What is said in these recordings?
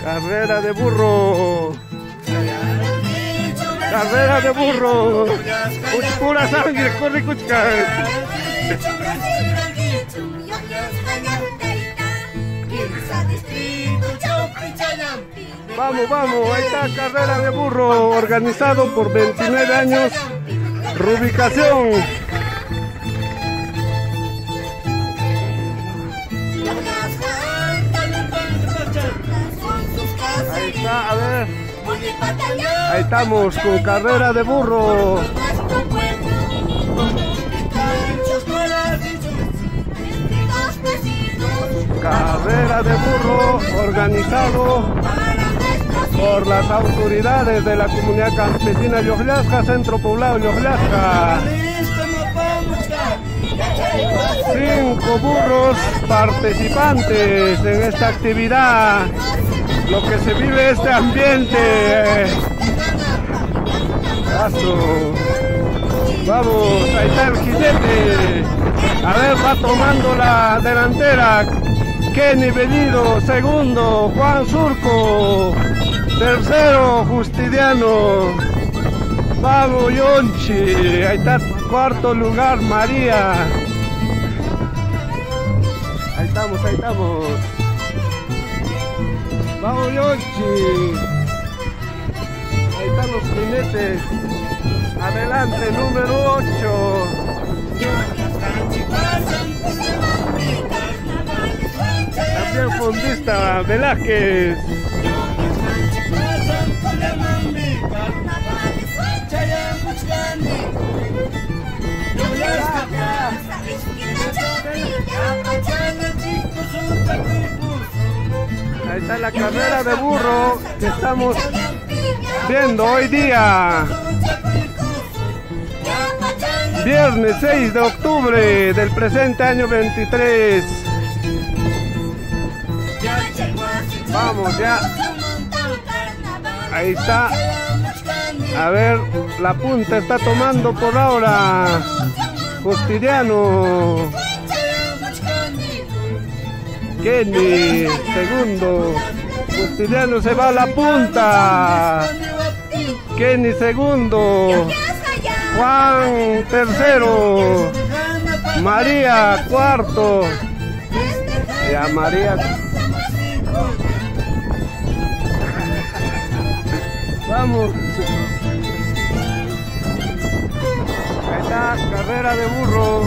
Carrera de burro. Carrera de burro. Pura sangre, corre cuchca. Vamos, vamos, ahí está carrera de burro organizado por 29 años. Reubicación. Ahí está, a ver. Ahí estamos con carrera de burro. Carrera de burro organizado por las autoridades de la comunidad campesina Llollasca, centro poblado Llollasca. 5 burros participantes en esta actividad. Lo que se vive este ambiente. Vamos, ahí está el jinete. A ver, va tomando la delantera. Kenny Bellido, segundo, Juan Surco, tercero, Justiniano. Vamos, Yonchi. Ahí está, cuarto lugar, María. Ahí estamos, ahí estamos. Vamos, Yonchi. Ahí están los jinetes. Adelante, número 8. También fondista Velázquez. Ahí está la carrera de burro que estamos viendo hoy día. Viernes 6 de octubre del presente año 23. Vamos ya. Ahí está. A ver, la punta está tomando por ahora Justiniano. Kenny, segundo. Justiniano se va a la punta. Kenny, segundo. Juan, tercero. María, cuarto. Ya, María. Vamos. Ahí está, carrera de burro.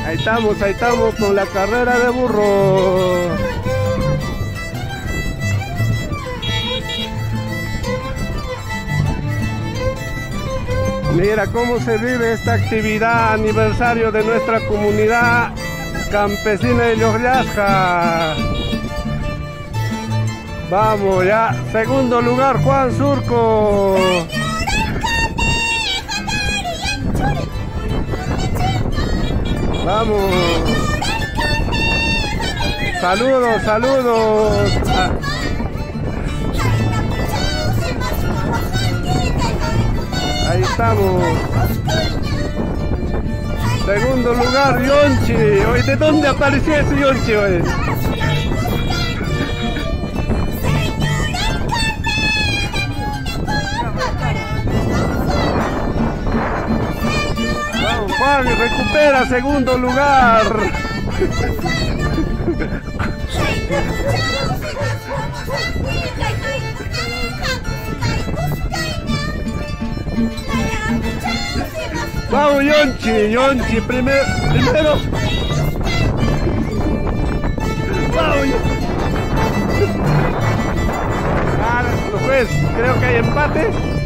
Ahí estamos con la carrera de burro. Mira cómo se vive esta actividad, aniversario de nuestra comunidad campesina de Llollasca. Vamos ya, segundo lugar Juan Surco. Vamos. Saludos, saludos. Ahí estamos. Segundo lugar, Yonchi. Hoy, ¿de dónde apareció ese Yonchi hoy? Vamos, Juan, recupera segundo lugar. Vamos, Yonchi, primero. Vamos. Pues, creo que hay empate.